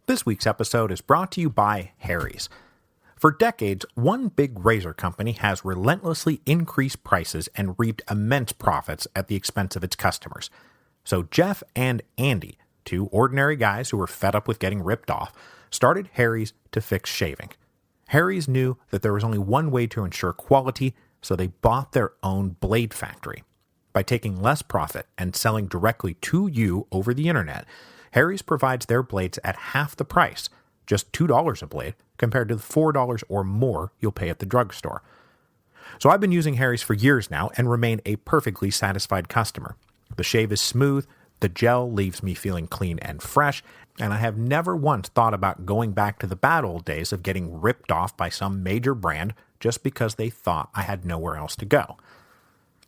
This week's episode is brought to you by Harry's. For decades, one big razor company has relentlessly increased prices and reaped immense profits at the expense of its customers. So Jeff and Andy, two ordinary guys who were fed up with getting ripped off, started Harry's to fix shaving. Harry's knew that there was only one way to ensure quality, so they bought their own blade factory. By taking less profit and selling directly to you over the internet, Harry's provides their blades at half the price, just $2 a blade, compared to the $4 or more you'll pay at the drugstore. So I've been using Harry's for years now and remain a perfectly satisfied customer. The shave is smooth, the gel leaves me feeling clean and fresh, and I have never once thought about going back to the bad old days of getting ripped off by some major brand just because they thought I had nowhere else to go.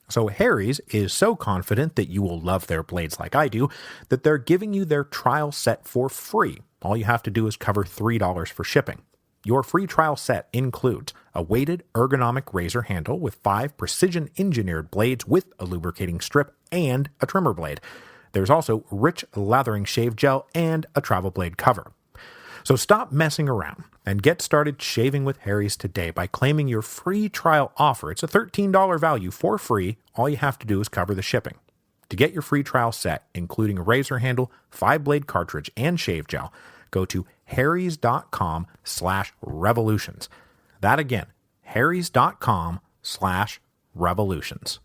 So Harry's is so confident that you will love their blades like I do, that they're giving you their trial set for free. All you have to do is cover $3 for shipping. Your free trial set includes a weighted ergonomic razor handle with 5 precision-engineered blades with a lubricating strip and a trimmer blade. There's also rich lathering shave gel and a travel blade cover. So stop messing around and get started shaving with Harry's today by claiming your free trial offer. It's a $13 value for free. All you have to do is cover the shipping. To get your free trial set, including a razor handle, 5-blade cartridge, and shave gel, go to harrys.com/revolutions. That again, harrys.com/revolutions.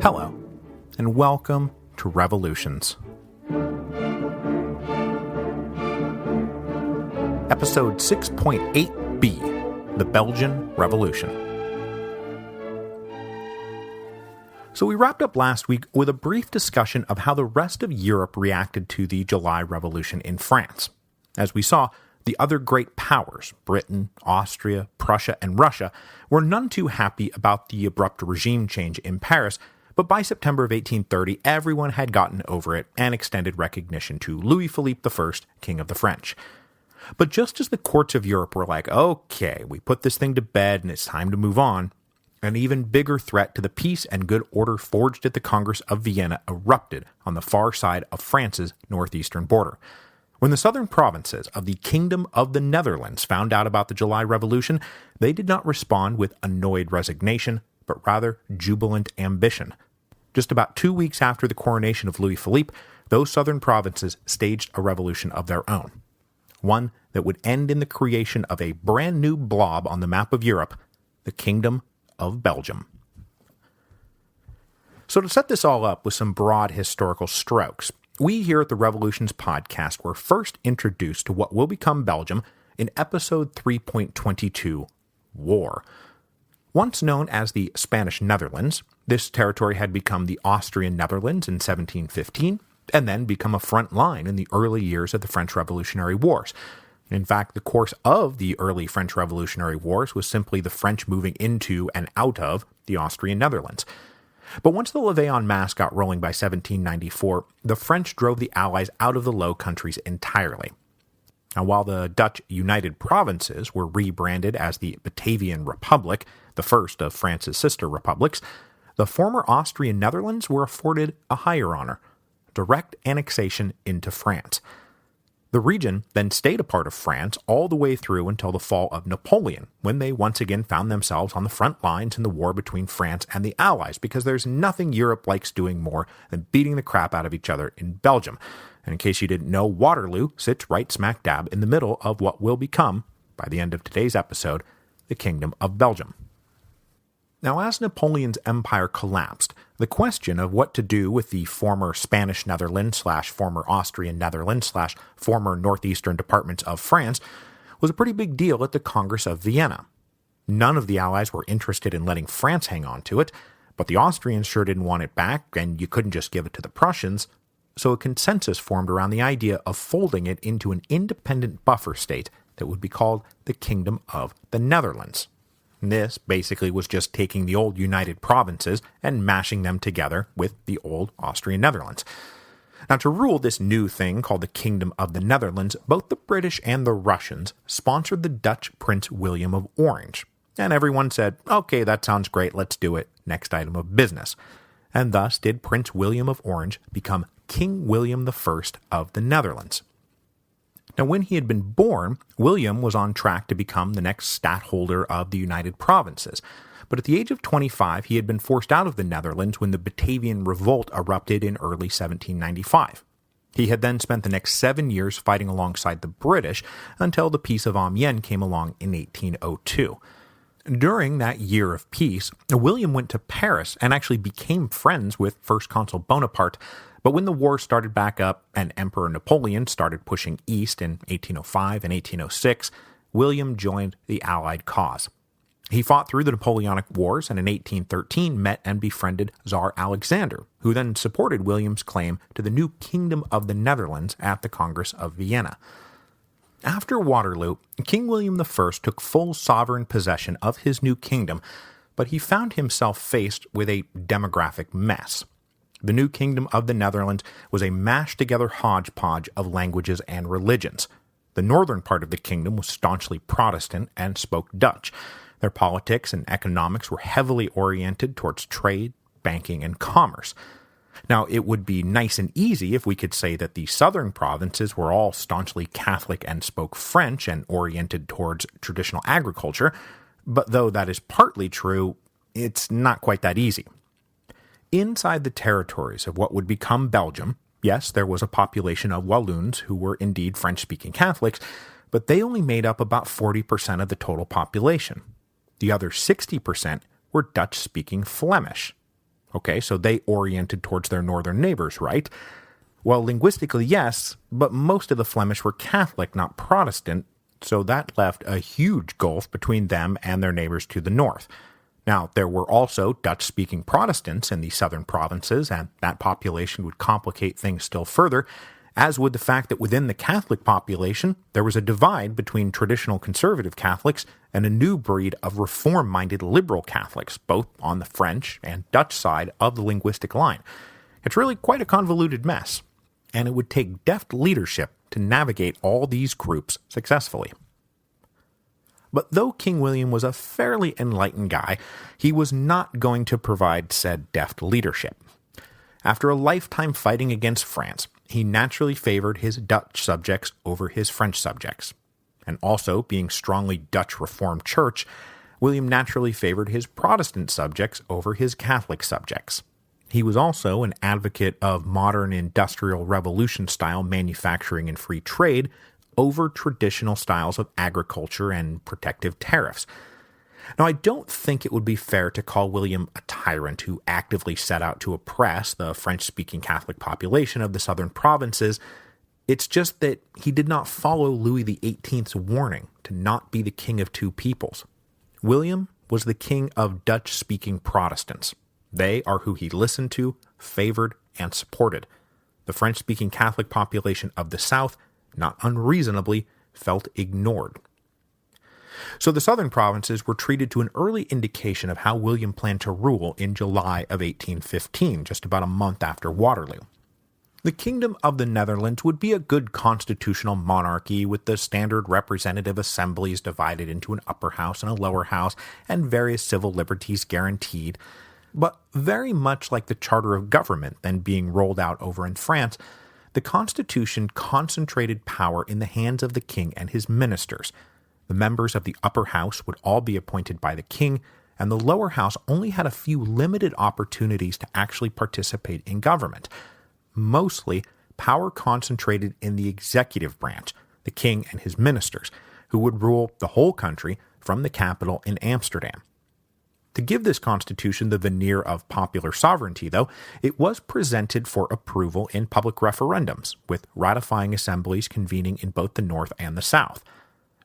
Hello, and welcome to Revolutions. Episode 6.8b, The Belgian Revolution. So we wrapped up last week with a brief discussion of how the rest of Europe reacted to the July Revolution in France. As we saw, the other great powers, Britain, Austria, Prussia, and Russia, were none too happy about the abrupt regime change in Paris, but by September of 1830, everyone had gotten over it and extended recognition to Louis Philippe I, King of the French. But just as the courts of Europe were like, okay, we put this thing to bed and it's time to move on, an even bigger threat to the peace and good order forged at the Congress of Vienna erupted on the far side of France's northeastern border. When the southern provinces of the Kingdom of the Netherlands found out about the July Revolution, they did not respond with annoyed resignation, but rather jubilant ambition. Just about 2 weeks after the coronation of Louis Philippe, those southern provinces staged a revolution of their own. One that would end in the creation of a brand new blob on the map of Europe, the Kingdom of Belgium. So to set this all up with some broad historical strokes, we here at the Revolutions podcast were first introduced to what will become Belgium in episode 3.22, War. Once known as the Spanish Netherlands, this territory had become the Austrian Netherlands in 1715, and then become a front line in the early years of the French Revolutionary Wars. In fact, the course of the early French Revolutionary Wars was simply the French moving into and out of the Austrian Netherlands. But once the levée en masse got rolling by 1794, the French drove the Allies out of the Low Countries entirely. Now, while the Dutch United Provinces were rebranded as the Batavian Republic, the first of France's sister republics, the former Austrian Netherlands were afforded a higher honor, direct annexation into France. The region then stayed a part of France all the way through until the fall of Napoleon, when they once again found themselves on the front lines in the war between France and the Allies, because there's nothing Europe likes doing more than beating the crap out of each other in Belgium. And in case you didn't know, Waterloo sits right smack dab in the middle of what will become, by the end of today's episode, the Kingdom of Belgium. Now, as Napoleon's empire collapsed, the question of what to do with the former Spanish Netherlands / former Austrian Netherlands / former northeastern departments of France was a pretty big deal at the Congress of Vienna. None of the Allies were interested in letting France hang on to it, but the Austrians sure didn't want it back, and you couldn't just give it to the Prussians, so a consensus formed around the idea of folding it into an independent buffer state that would be called the Kingdom of the Netherlands. This basically was just taking the old United Provinces and mashing them together with the old Austrian Netherlands. Now, to rule this new thing called the Kingdom of the Netherlands, both the British and the Russians sponsored the Dutch Prince William of Orange. And everyone said, okay, that sounds great, let's do it, next item of business. and thus did Prince William of Orange become King William I of the Netherlands. Now, when he had been born, William was on track to become the next stadtholder of the United Provinces, but at the age of 25 he had been forced out of the Netherlands when the Batavian Revolt erupted in early 1795. He had then spent the next 7 years fighting alongside the British until the Peace of Amiens came along in 1802. During that year of peace, William went to Paris and actually became friends with First Consul Bonaparte, but when the war started back up and Emperor Napoleon started pushing east in 1805 and 1806, William joined the Allied cause. He fought through the Napoleonic Wars and in 1813 met and befriended Tsar Alexander, who then supported William's claim to the new Kingdom of the Netherlands at the Congress of Vienna. After Waterloo, King William I took full sovereign possession of his new kingdom, but he found himself faced with a demographic mess. The new Kingdom of the Netherlands was a mashed-together hodgepodge of languages and religions. The northern part of the kingdom was staunchly Protestant and spoke Dutch. Their politics and economics were heavily oriented towards trade, banking, and commerce. Now, it would be nice and easy if we could say that the southern provinces were all staunchly Catholic and spoke French and oriented towards traditional agriculture, but though that is partly true, it's not quite that easy. Inside the territories of what would become Belgium, yes, there was a population of Walloons who were indeed French-speaking Catholics, but they only made up about 40% of the total population. The other 60% were Dutch-speaking Flemish. Okay, so they oriented towards their northern neighbors, right? Well, linguistically, yes, but most of the Flemish were Catholic, not Protestant, so that left a huge gulf between them and their neighbors to the north. Now, there were also Dutch-speaking Protestants in the southern provinces, and that population would complicate things still further, as would the fact that within the Catholic population, there was a divide between traditional conservative Catholics and a new breed of reform-minded liberal Catholics, both on the French and Dutch side of the linguistic line. It's really quite a convoluted mess, and it would take deft leadership to navigate all these groups successfully. But though King William was a fairly enlightened guy, he was not going to provide said deft leadership. After a lifetime fighting against France, he naturally favored his Dutch subjects over his French subjects. And also, being strongly Dutch Reformed Church, William naturally favored his Protestant subjects over his Catholic subjects. He was also an advocate of modern Industrial Revolution-style manufacturing and free trade over traditional styles of agriculture and protective tariffs. Now, I don't think it would be fair to call William a tyrant who actively set out to oppress the French-speaking Catholic population of the southern provinces. It's just that he did not follow Louis XVIII's warning to not be the king of two peoples. William was the king of Dutch-speaking Protestants. They are who he listened to, favored, and supported. The French-speaking Catholic population of the South, not unreasonably, felt ignored. So the southern provinces were treated to an early indication of how William planned to rule in July of 1815, just about a month after Waterloo. The Kingdom of the Netherlands would be a good constitutional monarchy with the standard representative assemblies divided into an upper house and a lower house, and various civil liberties guaranteed. But very much like the Charter of Government then being rolled out over in France, the Constitution concentrated power in the hands of the king and his ministers. The members of the upper house would all be appointed by the king, and the lower house only had a few limited opportunities to actually participate in government. Mostly, power concentrated in the executive branch, the king and his ministers, who would rule the whole country from the capital in Amsterdam. To give this constitution the veneer of popular sovereignty, though, it was presented for approval in public referendums, with ratifying assemblies convening in both the north and the south.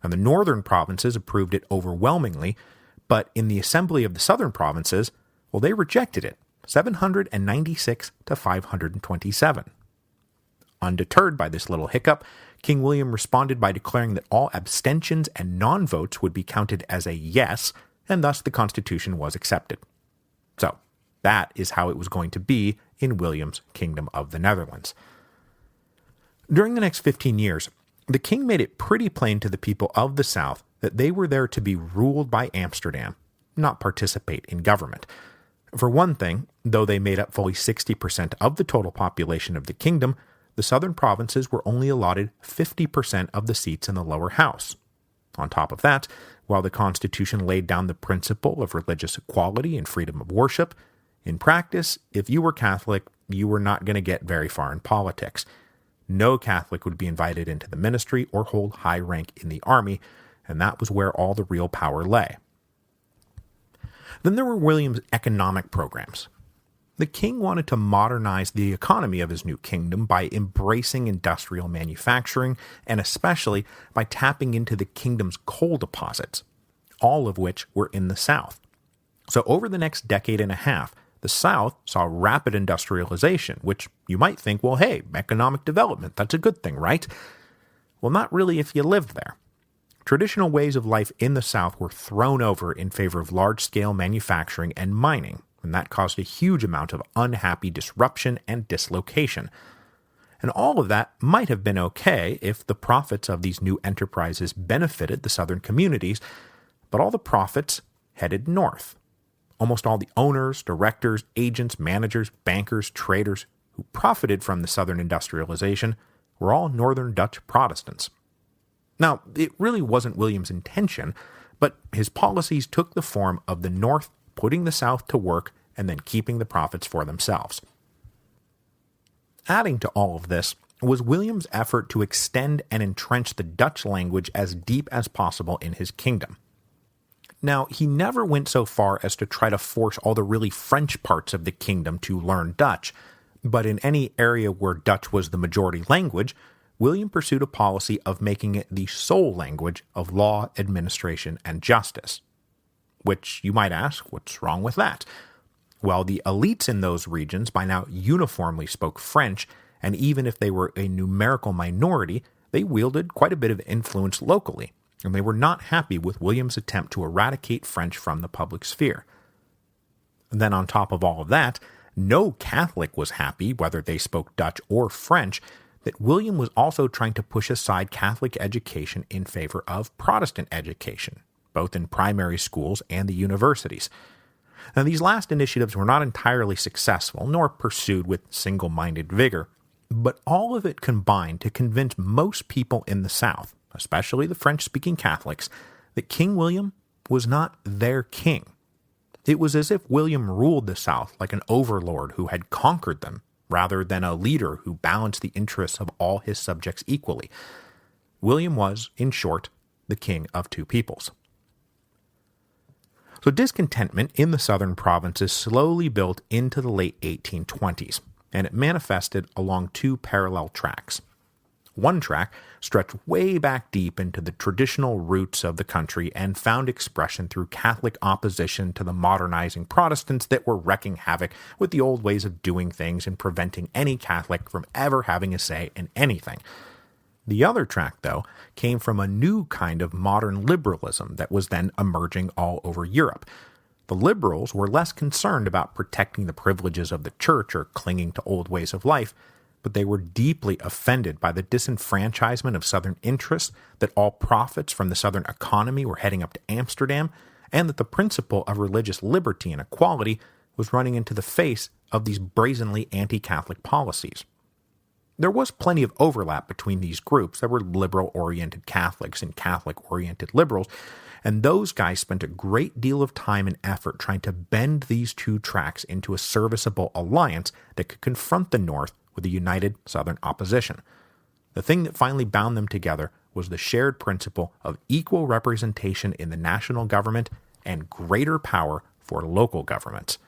And the northern provinces approved it overwhelmingly, but in the assembly of the southern provinces, well, they rejected it, 796 to 527. Undeterred by this little hiccup, King William responded by declaring that all abstentions and non-votes would be counted as a yes, and thus the Constitution was accepted. So, that is how it was going to be in William's Kingdom of the Netherlands. During the next 15 years, the king made it pretty plain to the people of the South that they were there to be ruled by Amsterdam, not participate in government. For one thing, though they made up fully 60% of the total population of the kingdom, the southern provinces were only allotted 50% of the seats in the lower house. On top of that, while the Constitution laid down the principle of religious equality and freedom of worship, in practice, if you were Catholic, you were not going to get very far in politics. No Catholic would be invited into the ministry or hold high rank in the army, and that was where all the real power lay. Then there were William's economic programs. The king wanted to modernize the economy of his new kingdom by embracing industrial manufacturing, and especially by tapping into the kingdom's coal deposits, all of which were in the south. So over the next decade and a half, the South saw rapid industrialization, which you might think, well, hey, economic development, that's a good thing, right? Well, not really if you lived there. Traditional ways of life in the South were thrown over in favor of large-scale manufacturing and mining, and that caused a huge amount of unhappy disruption and dislocation. And all of that might have been okay if the profits of these new enterprises benefited the southern communities, but all the profits headed north. Almost all the owners, directors, agents, managers, bankers, traders who profited from the southern industrialization were all northern Dutch Protestants. Now, it really wasn't William's intention, but his policies took the form of the North putting the South to work and then keeping the profits for themselves. Adding to all of this was William's effort to extend and entrench the Dutch language as deep as possible in his kingdom. Now, he never went so far as to try to force all the really French parts of the kingdom to learn Dutch, but in any area where Dutch was the majority language, William pursued a policy of making it the sole language of law, administration, and justice. Which, you might ask, what's wrong with that? Well, the elites in those regions by now uniformly spoke French, and even if they were a numerical minority, they wielded quite a bit of influence locally, and they were not happy with William's attempt to eradicate French from the public sphere. And then on top of all of that, no Catholic was happy, whether they spoke Dutch or French, that William was also trying to push aside Catholic education in favor of Protestant education, both in primary schools and the universities. Now, these last initiatives were not entirely successful, nor pursued with single-minded vigor, but all of it combined to convince most people in the South, especially the French-speaking Catholics, that King William was not their king. It was as if William ruled the South like an overlord who had conquered them, rather than a leader who balanced the interests of all his subjects equally. William was, in short, the king of two peoples. So discontentment in the southern provinces slowly built into the late 1820s, and it manifested along two parallel tracks. One track stretched way back deep into the traditional roots of the country and found expression through Catholic opposition to the modernizing Protestants that were wreaking havoc with the old ways of doing things and preventing any Catholic from ever having a say in anything. The other track, though, came from a new kind of modern liberalism that was then emerging all over Europe. The liberals were less concerned about protecting the privileges of the church or clinging to old ways of life, but they were deeply offended by the disenfranchisement of Southern interests, that all profits from the Southern economy were heading up to Amsterdam, and that the principle of religious liberty and equality was running into the face of these brazenly anti-Catholic policies. There was plenty of overlap between these groups. There were liberal-oriented Catholics and Catholic-oriented liberals, and those guys spent a great deal of time and effort trying to bend these two tracks into a serviceable alliance that could confront the North with a united Southern opposition. The thing that finally bound them together was the shared principle of equal representation in the national government and greater power for local governments.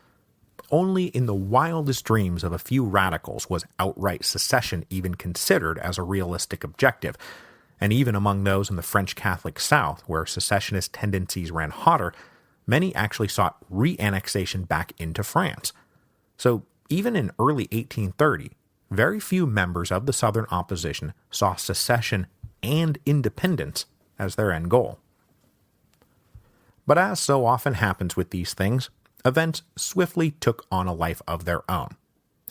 Only in the wildest dreams of a few radicals was outright secession even considered as a realistic objective, and even among those in the French Catholic South, where secessionist tendencies ran hotter, many actually sought re-annexation back into France. So even in early 1830, very few members of the Southern opposition saw secession and independence as their end goal. But as so often happens with these things, events swiftly took on a life of their own,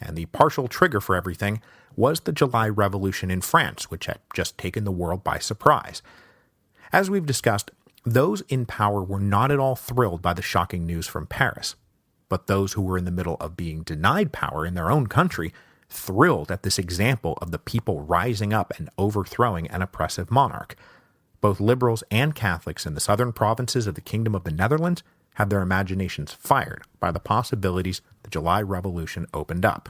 and the partial trigger for everything was the July Revolution in France, which had just taken the world by surprise. As we've discussed, those in power were not at all thrilled by the shocking news from Paris. but those who were in the middle of being denied power in their own country thrilled at this example of the people rising up and overthrowing an oppressive monarch. Both liberals and Catholics in the southern provinces of the Kingdom of the Netherlands had their imaginations fired by the possibilities the July Revolution opened up.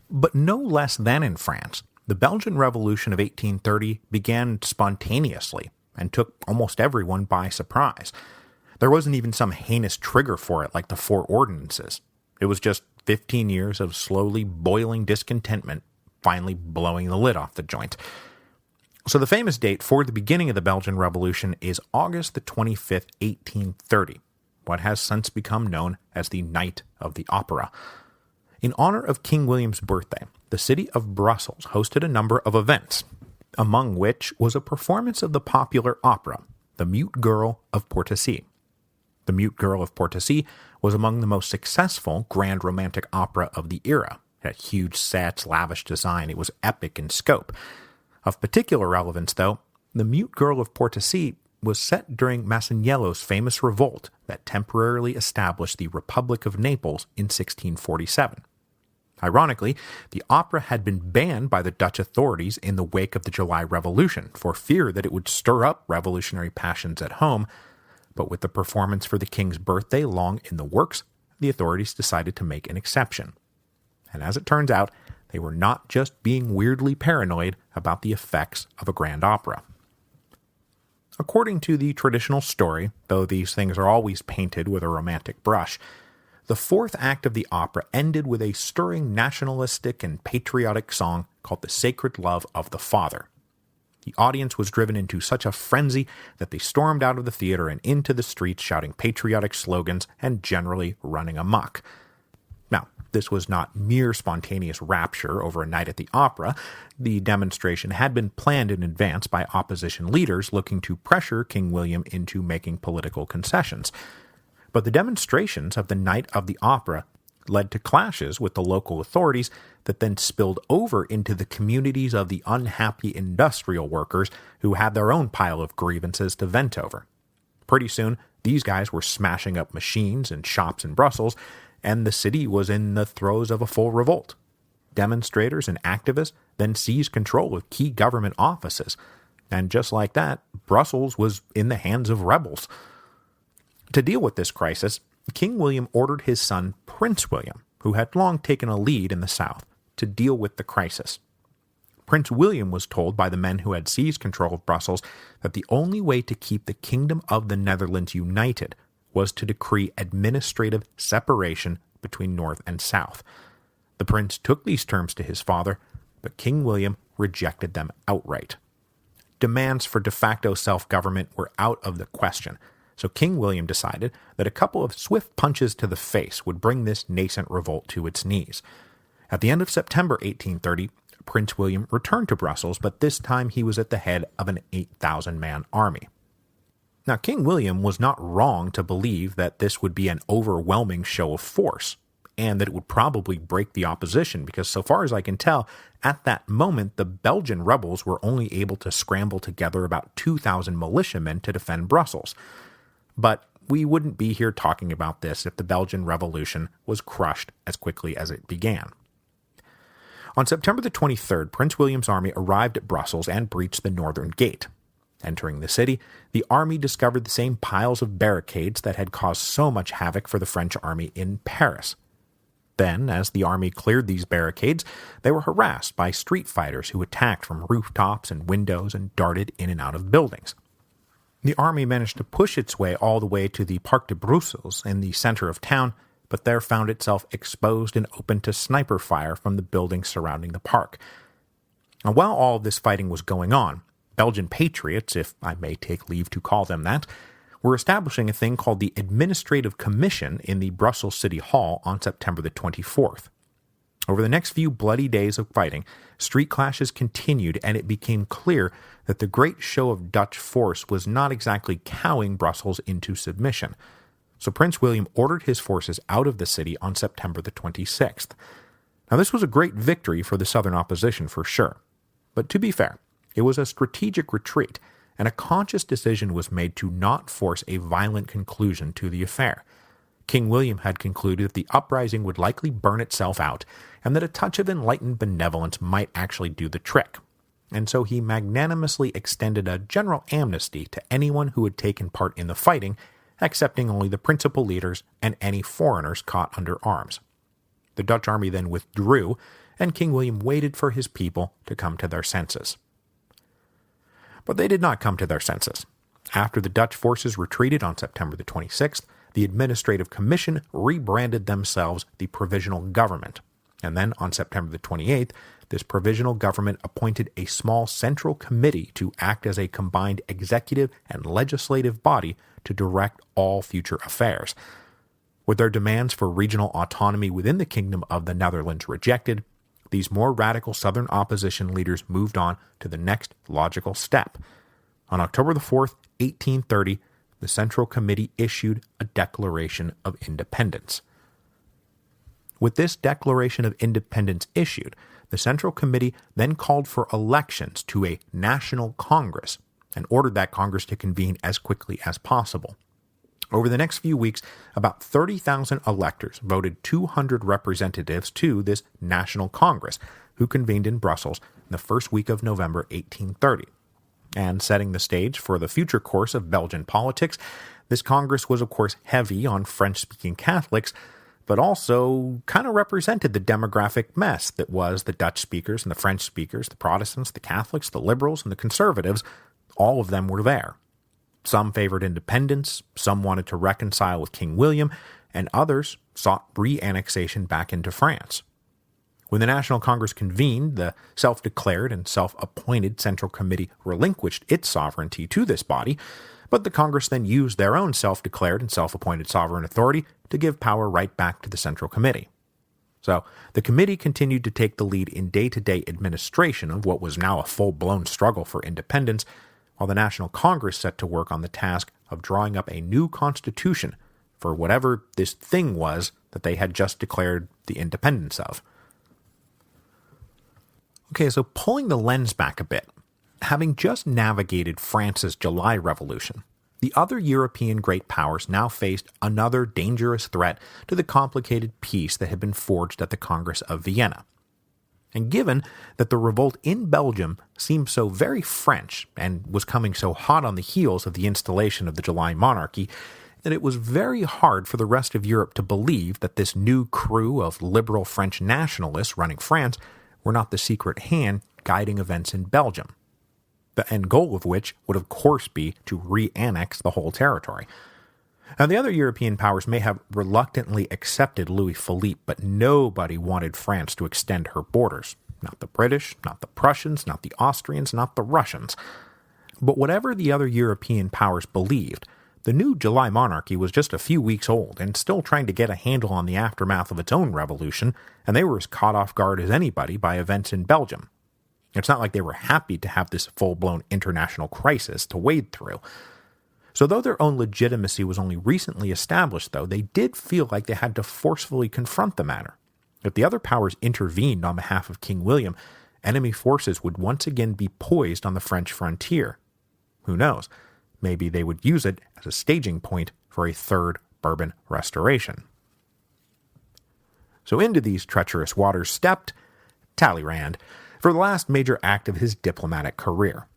But no less than in France, the Belgian Revolution of 1830 began spontaneously and took almost everyone by surprise. There wasn't even some heinous trigger for it like the Four Ordinances. It was just 15 years of slowly boiling discontentment, finally blowing the lid off the joint. So the famous date for the beginning of the Belgian Revolution is August the 25th, 1830, what has since become known as the Night of the Opera. In honor of King William's birthday, the city of Brussels hosted a number of events, among which was a performance of the popular opera, The Mute Girl of Portacy. The Mute Girl of Portacy was among the most successful grand romantic opera of the era. It had huge sets, lavish design. It was epic in scope. Of particular relevance, though, The Mute Girl of Portacy was set during Masaniello's famous revolt that temporarily established the Republic of Naples in 1647. Ironically, the opera had been banned by the Dutch authorities in the wake of the July Revolution for fear that it would stir up revolutionary passions at home, but with the performance for the king's birthday long in the works, the authorities decided to make an exception. And as it turns out, they were not just being weirdly paranoid about the effects of a grand opera. According to the traditional story, though these things are always painted with a romantic brush, the fourth act of the opera ended with a stirring nationalistic and patriotic song called The Sacred Love of the Father. The audience was driven into such a frenzy that they stormed out of the theater and into the streets shouting patriotic slogans and generally running amok. Now, this was not mere spontaneous rapture over a night at the opera. The demonstration had been planned in advance by opposition leaders looking to pressure King William into making political concessions. But the demonstrations of the night of the opera led to clashes with the local authorities that then spilled over into the communities of the unhappy industrial workers who had their own pile of grievances to vent over. Pretty soon, these guys were smashing up machines and shops in Brussels, and the city was in the throes of a full revolt. Demonstrators and activists then seized control of key government offices, and just like that, Brussels was in the hands of rebels. To deal with this crisis, King William ordered his son Prince William, who had long taken a lead in the south, to deal with the crisis. Prince William was told by the men who had seized control of Brussels that the only way to keep the Kingdom of the Netherlands united was to decree administrative separation between North and South. The prince took these terms to his father, but King William rejected them outright. Demands for de facto self-government were out of the question, so King William decided that a couple of swift punches to the face would bring this nascent revolt to its knees. At the end of September 1830, Prince William returned to Brussels, but this time he was at the head of an 8,000-man army. Now, King William was not wrong to believe that this would be an overwhelming show of force, and that it would probably break the opposition, because so far as I can tell, at that moment the Belgian rebels were only able to scramble together about 2,000 militiamen to defend Brussels. But we wouldn't be here talking about this if the Belgian Revolution was crushed as quickly as it began. On September the 23rd, Prince William's army arrived at Brussels and breached the northern gate. Entering the city, the army discovered the same piles of barricades that had caused so much havoc for the French army in Paris. Then, as the army cleared these barricades, they were harassed by street fighters who attacked from rooftops and windows and darted in and out of buildings. The army managed to push its way all the way to the Parc de Brussels in the center of town, but there found itself exposed and open to sniper fire from the buildings surrounding the park. Now, while all of this fighting was going on, Belgian patriots, if I may take leave to call them that, were establishing a thing called the Administrative Commission in the Brussels City Hall on September the 24th. Over the next few bloody days of fighting, street clashes continued, and it became clear that the great show of Dutch force was not exactly cowing Brussels into submission. So Prince William ordered his forces out of the city on September the 26th. Now, this was a great victory for the southern opposition for sure. But to be fair, it was a strategic retreat, and a conscious decision was made to not force a violent conclusion to the affair. King William had concluded that the uprising would likely burn itself out, and that a touch of enlightened benevolence might actually do the trick. And so he magnanimously extended a general amnesty to anyone who had taken part in the fighting, accepting only the principal leaders and any foreigners caught under arms. The Dutch army then withdrew, and King William waited for his people to come to their senses. But they did not come to their senses. After the Dutch forces retreated on September the 26th, the Administrative Commission rebranded themselves the Provisional Government, and then on September the 28th, this Provisional Government appointed a small central committee to act as a combined executive and legislative body to direct all future affairs. With their demands for regional autonomy within the Kingdom of the Netherlands rejected, these more radical Southern opposition leaders moved on to the next logical step. On October the 4th, 1830, the Central Committee issued a Declaration of Independence. With this Declaration of Independence issued, the Central Committee then called for elections to a National Congress and ordered that Congress to convene as quickly as possible. Over the next few weeks, about 30,000 electors voted 200 representatives to this National Congress, who convened in Brussels in the first week of November 1830. And setting the stage for the future course of Belgian politics, this Congress was of course heavy on French-speaking Catholics, but also kind of represented the demographic mess that was the Dutch speakers and the French speakers, the Protestants, the Catholics, the liberals, and the conservatives. All of them were there. Some favored independence, some wanted to reconcile with King William, and others sought re-annexation back into France. When the National Congress convened, the self-declared and self-appointed Central Committee relinquished its sovereignty to this body, but the Congress then used their own self-declared and self-appointed sovereign authority to give power right back to the Central Committee. So, the committee continued to take the lead in day-to-day administration of what was now a full-blown struggle for independence, while the National Congress set to work on the task of drawing up a new constitution for whatever this thing was that they had just declared the independence of. Okay, so pulling the lens back a bit, having just navigated France's July Revolution, the other European great powers now faced another dangerous threat to the complicated peace that had been forged at the Congress of Vienna. And given that the revolt in Belgium seemed so very French and was coming so hot on the heels of the installation of the July monarchy, that it was very hard for the rest of Europe to believe that this new crew of liberal French nationalists running France were not the secret hand guiding events in Belgium, the end goal of which would of course be to re-annex the whole territory. Now, the other European powers may have reluctantly accepted Louis Philippe, but nobody wanted France to extend her borders. Not the British, not the Prussians, not the Austrians, not the Russians. But whatever the other European powers believed, the new July monarchy was just a few weeks old and still trying to get a handle on the aftermath of its own revolution, and they were as caught off guard as anybody by events in Belgium. It's not like they were happy to have this full-blown international crisis to wade through. So though their own legitimacy was only recently established, though, they did feel like they had to forcefully confront the matter. If the other powers intervened on behalf of King William, enemy forces would once again be poised on the French frontier. Who knows? Maybe they would use it as a staging point for a third Bourbon restoration. So into these treacherous waters stepped Talleyrand for the last major act of his diplomatic career.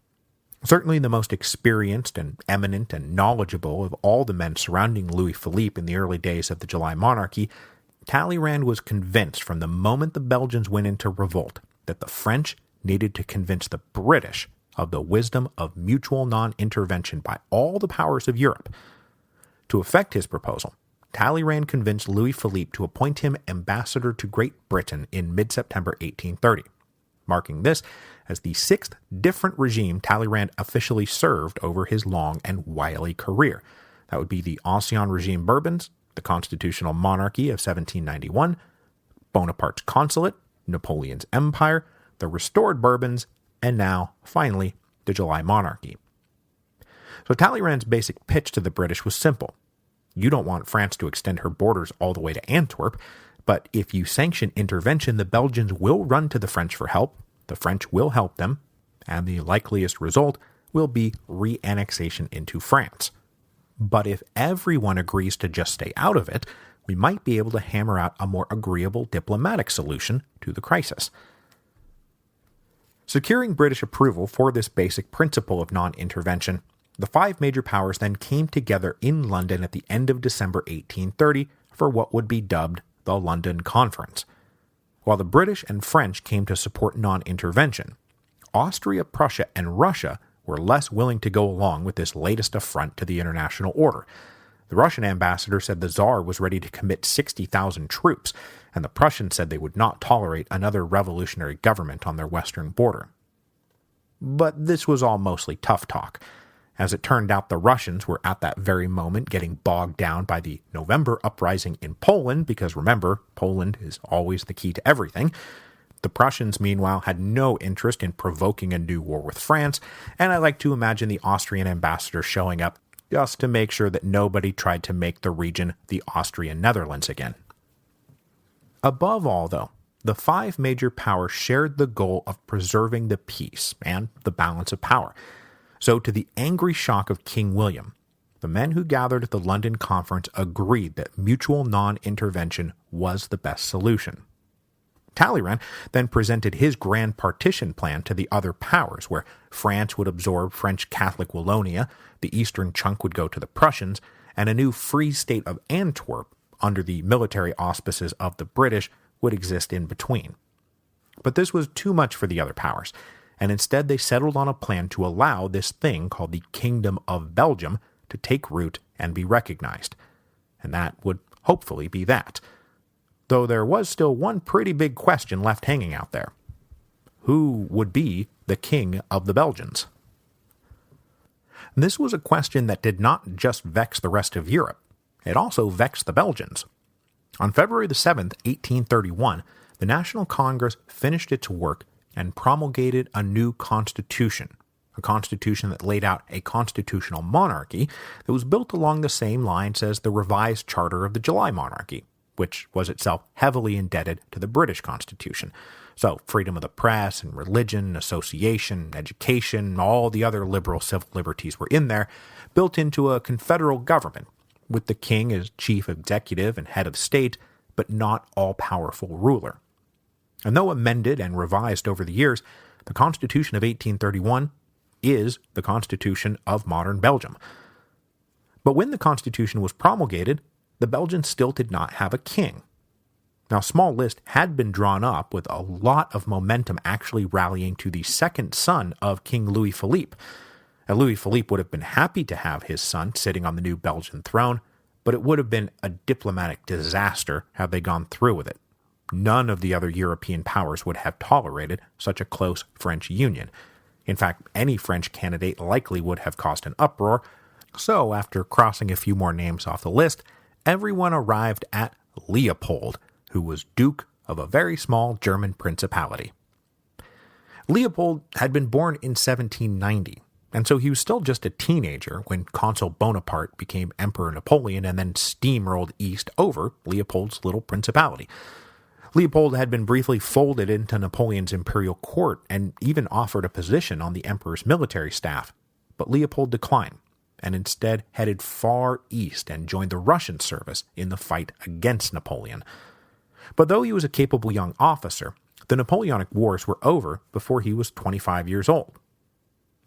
Certainly the most experienced and eminent and knowledgeable of all the men surrounding Louis Philippe in the early days of the July monarchy, Talleyrand was convinced from the moment the Belgians went into revolt that the French needed to convince the British of the wisdom of mutual non-intervention by all the powers of Europe. To effect his proposal, Talleyrand convinced Louis Philippe to appoint him ambassador to Great Britain in mid-September 1830, marking this as the sixth different regime Talleyrand officially served over his long and wily career. That would be the Ancien Regime Bourbons, the Constitutional Monarchy of 1791, Bonaparte's Consulate, Napoleon's Empire, the Restored Bourbons, and now, finally, the July Monarchy. So Talleyrand's basic pitch to the British was simple. You don't want France to extend her borders all the way to Antwerp, but if you sanction intervention, the Belgians will run to the French for help, the French will help them, and the likeliest result will be re-annexation into France. but if everyone agrees to just stay out of it, we might be able to hammer out a more agreeable diplomatic solution to the crisis. Securing British approval for this basic principle of non-intervention, the five major powers then came together in London at the end of December 1830 for what would be dubbed the London Conference. While the British and French came to support non-intervention, Austria, Prussia, and Russia were less willing to go along with this latest affront to the international order. The Russian ambassador said the Tsar was ready to commit 60,000 troops, and the Prussians said they would not tolerate another revolutionary government on their western border. But this was all mostly tough talk. As it turned out, the Russians were at that very moment getting bogged down by the November uprising in Poland, because remember, Poland is always the key to everything. The Prussians, meanwhile, had no interest in provoking a new war with France, and I like to imagine the Austrian ambassador showing up just to make sure that nobody tried to make the region the Austrian Netherlands again. Above all, though, the five major powers shared the goal of preserving the peace and the balance of power. So, to the angry shock of King William, the men who gathered at the London Conference agreed that mutual non-intervention was the best solution. Talleyrand then presented his grand partition plan to the other powers, where France would absorb French Catholic Wallonia, the eastern chunk would go to the Prussians, and a new free state of Antwerp, under the military auspices of the British, would exist in between. But this was too much for the other powers, and instead they settled on a plan to allow this thing called the Kingdom of Belgium to take root and be recognized. And that would hopefully be that. Though there was still one pretty big question left hanging out there. Who would be the King of the Belgians? This was a question that did not just vex the rest of Europe. It also vexed the Belgians. On February the 7th, 1831, the National Congress finished its work and promulgated a new constitution, a constitution that laid out a constitutional monarchy that was built along the same lines as the revised charter of the July monarchy, which was itself heavily indebted to the British Constitution. So freedom of the press and religion, association, education, all the other liberal civil liberties were in there, built into a confederal government, with the king as chief executive and head of state, but not all-powerful ruler. And though amended and revised over the years, the Constitution of 1831 is the Constitution of modern Belgium. But when the Constitution was promulgated, the Belgians still did not have a king. Now, a small list had been drawn up with a lot of momentum actually rallying to the second son of King Louis Philippe. And Louis Philippe would have been happy to have his son sitting on the new Belgian throne, but it would have been a diplomatic disaster had they gone through with it. None of the other European powers would have tolerated such a close French union. In fact, any French candidate likely would have caused an uproar. So, after crossing a few more names off the list, everyone arrived at Leopold, who was Duke of a very small German principality. Leopold had been born in 1790, and so he was still just a teenager when Consul Bonaparte became Emperor Napoleon and then steamrolled east over Leopold's little principality. Leopold had been briefly folded into Napoleon's imperial court and even offered a position on the emperor's military staff, but Leopold declined and instead headed far east and joined the Russian service in the fight against Napoleon. But though he was a capable young officer, the Napoleonic Wars were over before he was 25 years old.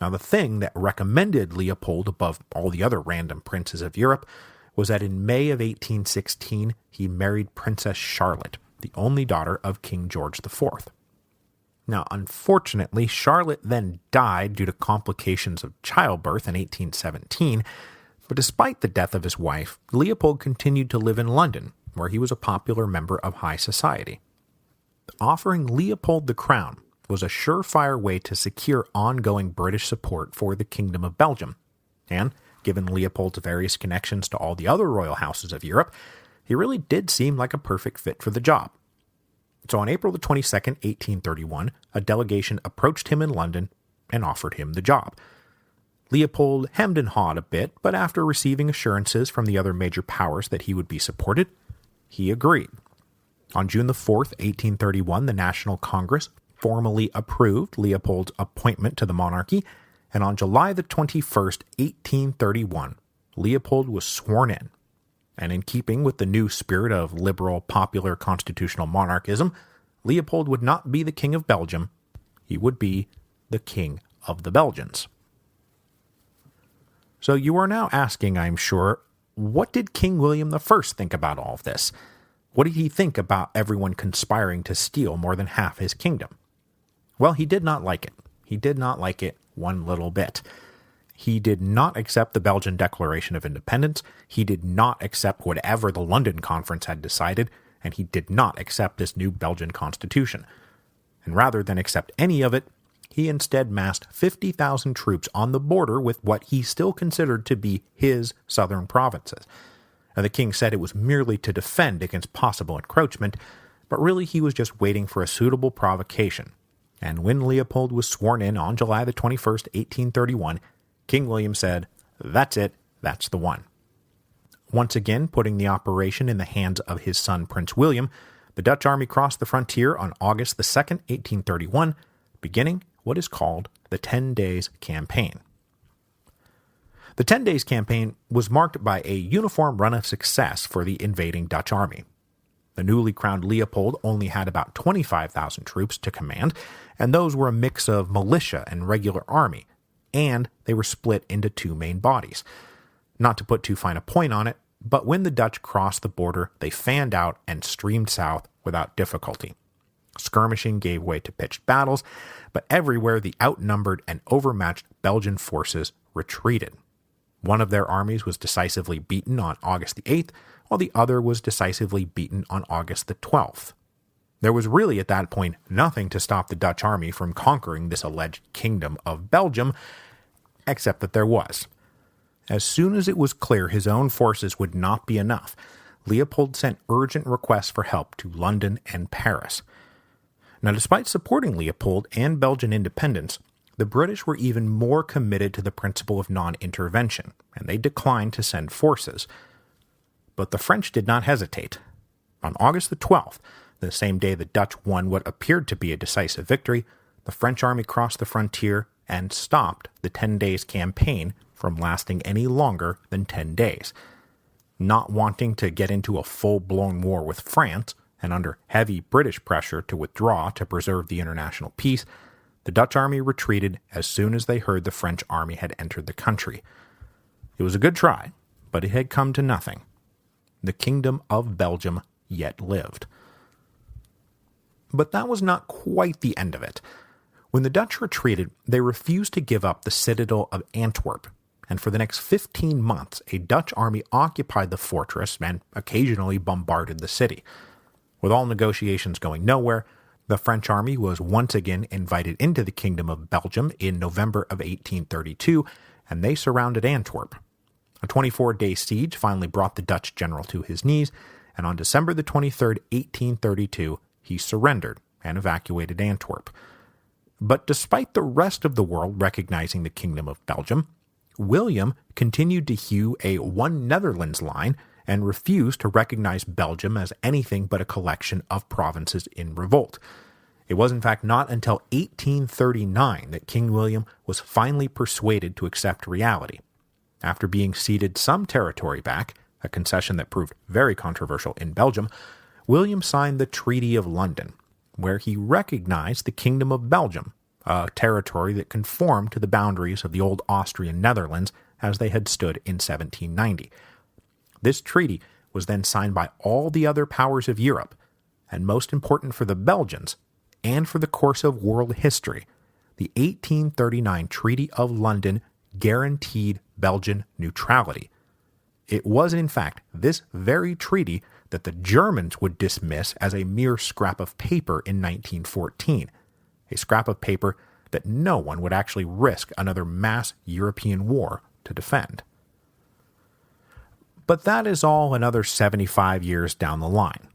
Now, the thing that recommended Leopold above all the other random princes of Europe was that in May of 1816 he married Princess Charlotte, the only daughter of King George IV. Now, unfortunately, Charlotte then died due to complications of childbirth in 1817, but despite the death of his wife, Leopold continued to live in London, where he was a popular member of high society. Offering Leopold the crown was a surefire way to secure ongoing British support for the Kingdom of Belgium, and given Leopold's various connections to all the other royal houses of Europe, he really did seem like a perfect fit for the job. So on April the 22nd, 1831, a delegation approached him in London and offered him the job. Leopold hemmed and hawed a bit, but after receiving assurances from the other major powers that he would be supported, he agreed. On June the 4th, 1831, the National Congress formally approved Leopold's appointment to the monarchy, and on July the 21st, 1831, Leopold was sworn in, and in keeping with the new spirit of liberal, popular, constitutional monarchism, Leopold would not be the King of Belgium, he would be the King of the Belgians. So you are now asking, I'm sure, what did King William I think about all of this? What did he think about everyone conspiring to steal more than half his kingdom? Well, he did not like it. He did not like it one little bit. He did not accept the Belgian Declaration of Independence, he did not accept whatever the London Conference had decided, and he did not accept this new Belgian constitution. And rather than accept any of it, he instead massed 50,000 troops on the border with what he still considered to be his southern provinces. And the king said it was merely to defend against possible encroachment, but really he was just waiting for a suitable provocation. And when Leopold was sworn in on July the 21st, 1831, King William said, "That's it, that's the one." Once again, putting the operation in the hands of his son Prince William, the Dutch army crossed the frontier on August the 2nd, 1831, beginning what is called the 10 Days Campaign. The 10 Days Campaign was marked by a uniform run of success for the invading Dutch army. The newly crowned Leopold only had about 25,000 troops to command, and those were a mix of militia and regular army, and they were split into two main bodies. Not to put too fine a point on it, but when the Dutch crossed the border, they fanned out and streamed south without difficulty. Skirmishing gave way to pitched battles, but everywhere the outnumbered and overmatched Belgian forces retreated. One of their armies was decisively beaten on August the 8th, while the other was decisively beaten on August the 12th. There was really at that point nothing to stop the Dutch army from conquering this alleged kingdom of Belgium, except that there was. As soon as it was clear his own forces would not be enough, Leopold sent urgent requests for help to London and Paris. Now, despite supporting Leopold and Belgian independence, the British were even more committed to the principle of non-intervention, and they declined to send forces. But the French did not hesitate. On August the 12th, the same day the Dutch won what appeared to be a decisive victory, the French army crossed the frontier and stopped the 10 Days Campaign from lasting any longer than 10 days. Not wanting to get into a full-blown war with France, and under heavy British pressure to withdraw to preserve the international peace, the Dutch army retreated as soon as they heard the French army had entered the country. It was a good try, but it had come to nothing. The Kingdom of Belgium yet lived. But that was not quite the end of it. When the Dutch retreated, they refused to give up the citadel of Antwerp, and for the next 15 months a Dutch army occupied the fortress and occasionally bombarded the city. With all negotiations going nowhere, the French army was once again invited into the Kingdom of Belgium in November of 1832, and they surrounded Antwerp. A 24-day siege finally brought the Dutch general to his knees, and on December the 23rd, 1832, he surrendered and evacuated Antwerp. But despite the rest of the world recognizing the Kingdom of Belgium, William continued to hew a one Netherlands line and refused to recognize Belgium as anything but a collection of provinces in revolt. It was in fact not until 1839 that King William was finally persuaded to accept reality. After being ceded some territory back, a concession that proved very controversial in Belgium, William signed the Treaty of London, where he recognized the Kingdom of Belgium, a territory that conformed to the boundaries of the old Austrian Netherlands as they had stood in 1790. This treaty was then signed by all the other powers of Europe, and most important for the Belgians, and for the course of world history, the 1839 Treaty of London guaranteed Belgian neutrality. It was, in fact, this very treaty that the Germans would dismiss as a mere scrap of paper in 1914, a scrap of paper that no one would actually risk another mass European war to defend. But that is all another 75 years down the line.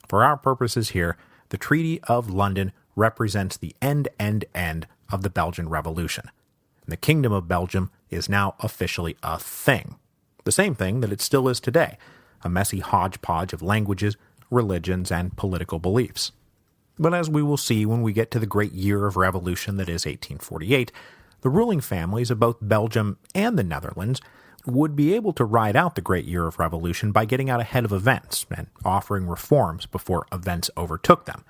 For our purposes here, the Treaty of London represents the end of the Belgian Revolution. And the Kingdom of Belgium is now officially a thing. The same thing that it still is today, a messy hodgepodge of languages, religions, and political beliefs. But as we will see when we get to the great year of revolution that is 1848, the ruling families of both Belgium and the Netherlands would be able to ride out the Great Year of Revolution by getting out ahead of events and offering reforms before events overtook them.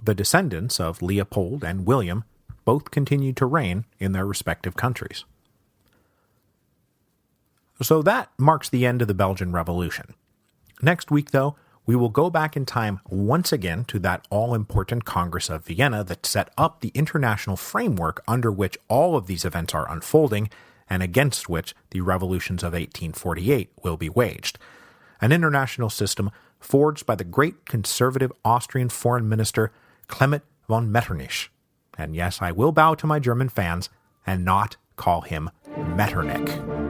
The descendants of Leopold and William both continued to reign in their respective countries. So that marks the end of the Belgian Revolution. Next week, though, we will go back in time once again to that all-important Congress of Vienna that set up the international framework under which all of these events are unfolding and against which the revolutions of 1848 will be waged. An international system forged by the great conservative Austrian foreign minister Clement von Metternich. And yes, I will bow to my German fans and not call him Metternich.